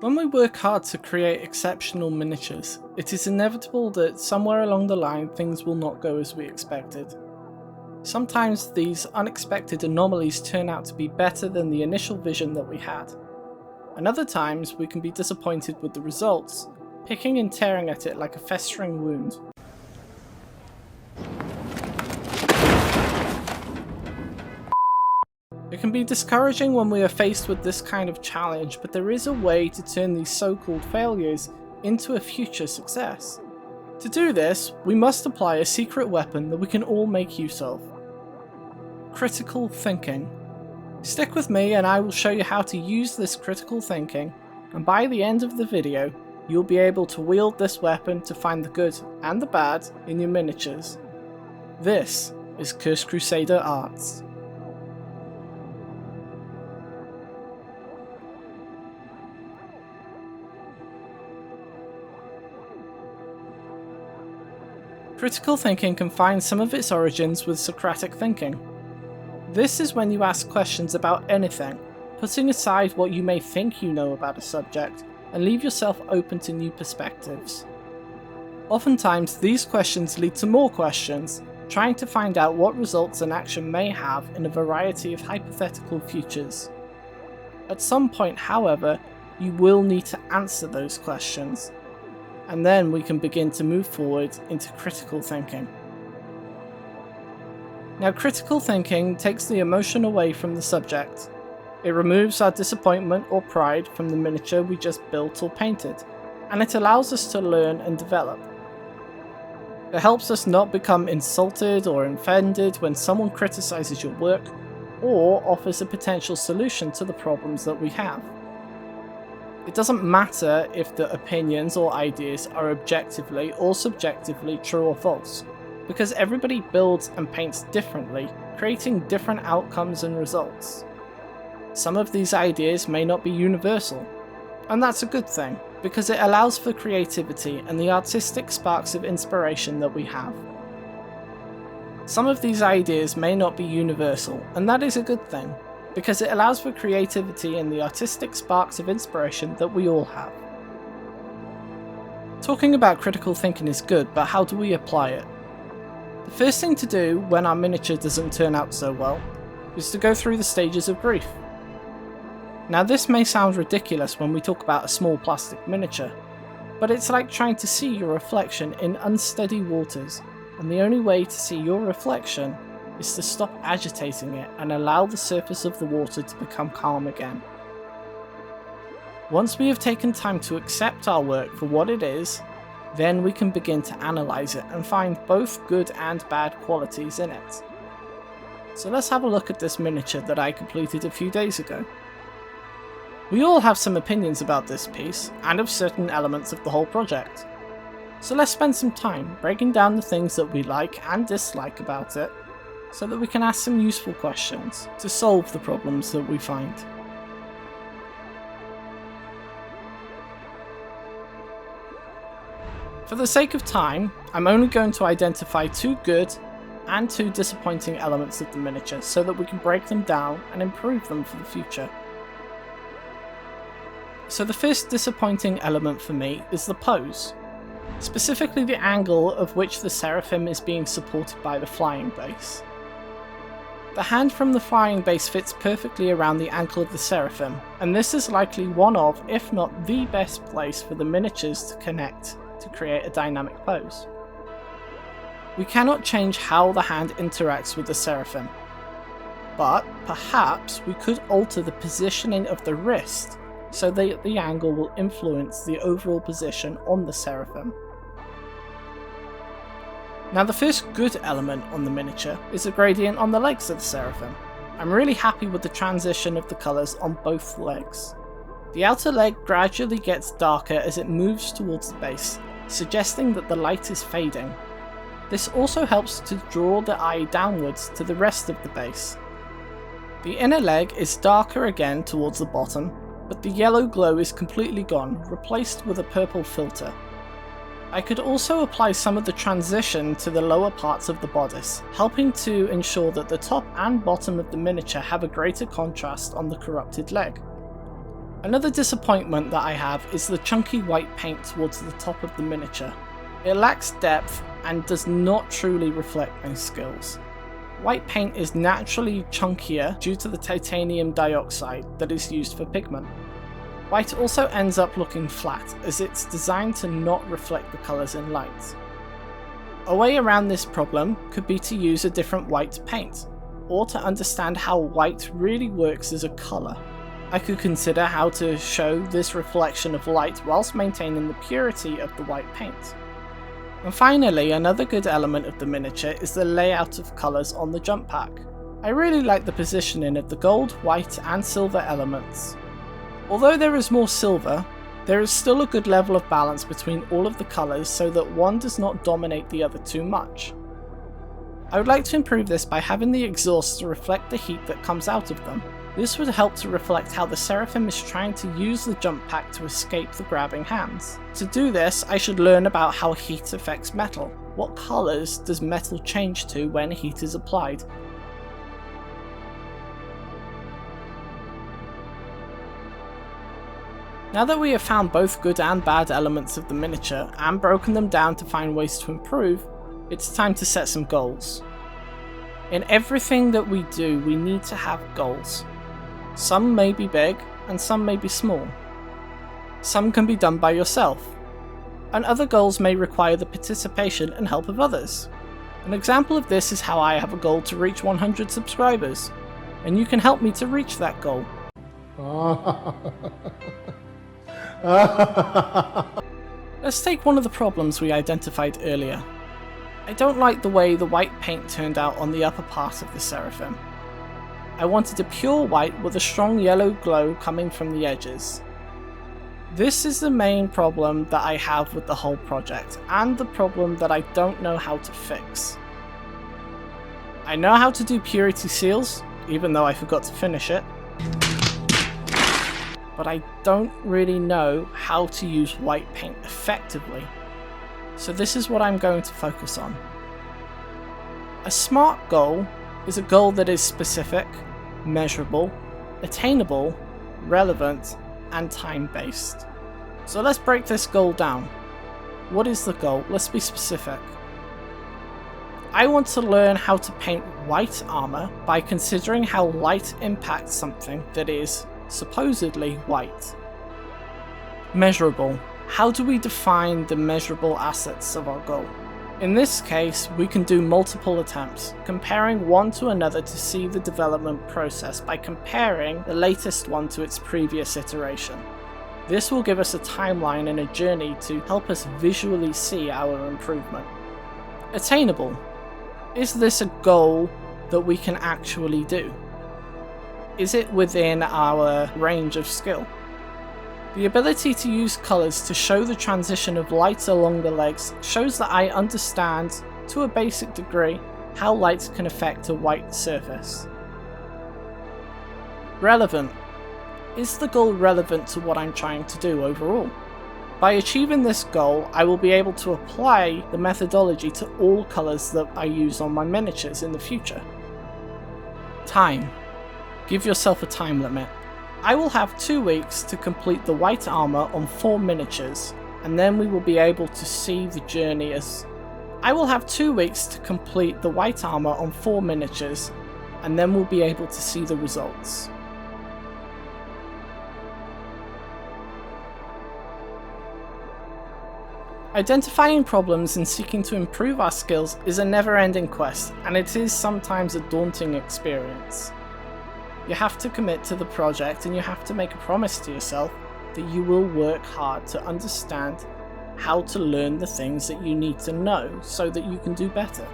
When we work hard to create exceptional miniatures, it is inevitable that somewhere along the line things will not go as we expected. Sometimes these unexpected anomalies turn out to be better than the initial vision that we had, and other times we can be disappointed with the results, picking and tearing at it like a festering wound. It can be discouraging when we are faced with this kind of challenge, but there is a way to turn these so-called failures into a future success. To do this, we must apply a secret weapon that we can all make use of: critical thinking. Stick with me and I will show you how to use this critical thinking, and by the end of the video, you'll be able to wield this weapon to find the good and the bad in your miniatures. This is Cursed Crusader Arts. Critical thinking can find some of its origins with Socratic thinking. This is when you ask questions about anything, putting aside what you may think you know about a subject, and leave yourself open to new perspectives. Oftentimes, these questions lead to more questions, trying to find out what results an action may have in a variety of hypothetical futures. At some point, however, you will need to answer those questions, and then we can begin to move forward into critical thinking. Now, critical thinking takes the emotion away from the subject. It removes our disappointment or pride from the miniature we just built or painted, and it allows us to learn and develop. It helps us not become insulted or offended when someone criticizes your work, or offers a potential solution to the problems that we have. It doesn't matter if the opinions or ideas are objectively or subjectively true or false, because everybody builds and paints differently, creating different outcomes and results. Some of these ideas may not be universal, and that's a good thing, because it allows for creativity and the artistic sparks of inspiration that we have. Some of these ideas may not be universal, and that is a good thing, because it allows for creativity and the artistic sparks of inspiration that we all have. Talking about critical thinking is good, but how do we apply it? The first thing to do when our miniature doesn't turn out so well is to go through the stages of grief. Now, this may sound ridiculous when we talk about a small plastic miniature, but it's like trying to see your reflection in unsteady waters, and the only way to see your reflection is to stop agitating it and allow the surface of the water to become calm again. Once we have taken time to accept our work for what it is, then we can begin to analyze it and find both good and bad qualities in it. So let's have a look at this miniature that I completed a few days ago. We all have some opinions about this piece and of certain elements of the whole project. So let's spend some time breaking down the things that we like and dislike about it, so that we can ask some useful questions to solve the problems that we find. For the sake of time, I'm only going to identify 2 good and 2 disappointing elements of the miniature so that we can break them down and improve them for the future. So the first disappointing element for me is the pose, specifically the angle of which the seraphim is being supported by the flying base. The hand from the flying base fits perfectly around the ankle of the seraphim, and this is likely one of, if not the best place for the miniatures to connect to create a dynamic pose. We cannot change how the hand interacts with the seraphim, but perhaps we could alter the positioning of the wrist so that the angle will influence the overall position on the seraphim. Now, the first good element on the miniature is the gradient on the legs of the seraphim. I'm really happy with the transition of the colours on both legs. The outer leg gradually gets darker as it moves towards the base, suggesting that the light is fading. This also helps to draw the eye downwards to the rest of the base. The inner leg is darker again towards the bottom, but the yellow glow is completely gone, replaced with a purple filter. I could also apply some of the transition to the lower parts of the bodice, helping to ensure that the top and bottom of the miniature have a greater contrast on the corrupted leg. Another disappointment that I have is the chunky white paint towards the top of the miniature. It lacks depth and does not truly reflect my skills. White paint is naturally chunkier due to the titanium dioxide that is used for pigment. White also ends up looking flat as it's designed to not reflect the colours in light. A way around this problem could be to use a different white paint, or to understand how white really works as a colour. I could consider how to show this reflection of light whilst maintaining the purity of the white paint. And finally, another good element of the miniature is the layout of colours on the jump pack. I really like the positioning of the gold, white and silver elements. Although there is more silver, there is still a good level of balance between all of the colours so that one does not dominate the other too much. I would like to improve this by having the exhausts to reflect the heat that comes out of them. This would help to reflect how the Seraphim is trying to use the jump pack to escape the grabbing hands. To do this, I should learn about how heat affects metal. What colours does metal change to when heat is applied? Now that we have found both good and bad elements of the miniature and broken them down to find ways to improve, it's time to set some goals. In everything that we do, we need to have goals. Some may be big and some may be small. Some can be done by yourself, and other goals may require the participation and help of others. An example of this is how I have a goal to reach 100 subscribers, and you can help me to reach that goal. Let's take one of the problems we identified earlier. I don't like the way the white paint turned out on the upper part of the Seraphim. I wanted a pure white with a strong yellow glow coming from the edges. This is the main problem that I have with the whole project, and the problem that I don't know how to fix. I know how to do purity seals, even though I forgot to finish it, but I don't really know how to use white paint effectively. So this is what I'm going to focus on. A SMART goal is a goal that is specific, measurable, attainable, relevant, and time-based. So let's break this goal down. What is the goal? Let's be specific. I want to learn how to paint white armor by considering how light impacts something that is supposedly white. Measurable. How do we define the measurable assets of our goal? In this case, we can do multiple attempts, comparing one to another to see the development process by comparing the latest one to its previous iteration. This will give us a timeline and a journey to help us visually see our improvement. Attainable. Is this a goal that we can actually do? Is it within our range of skill? The ability to use colours to show the transition of light along the legs shows that I understand, to a basic degree, how light can affect a white surface. Relevant. Is the goal relevant to what I'm trying to do overall? By achieving this goal, I will be able to apply the methodology to all colours that I use on my miniatures in the future. Time. Give yourself a time limit. I will have 2 weeks to complete the white armor on 4 miniatures, and then we will be able to see the journey as... I will have 2 weeks to complete the white armor on 4 miniatures, and then we'll be able to see the results. Identifying problems and seeking to improve our skills is a never-ending quest, and it is sometimes a daunting experience. You have to commit to the project, and you have to make a promise to yourself that you will work hard to understand how to learn the things that you need to know so that you can do better.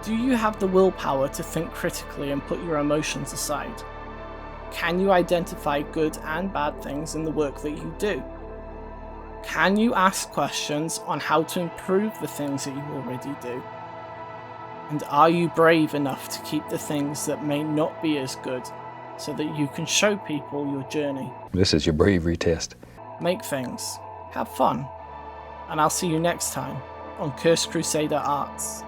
Do you have the willpower to think critically and put your emotions aside? Can you identify good and bad things in the work that you do? Can you ask questions on how to improve the things that you already do? And are you brave enough to keep the things that may not be as good so that you can show people your journey? This is your bravery test. Make things. Have fun. And I'll see you next time on Cursed Crusader Arts.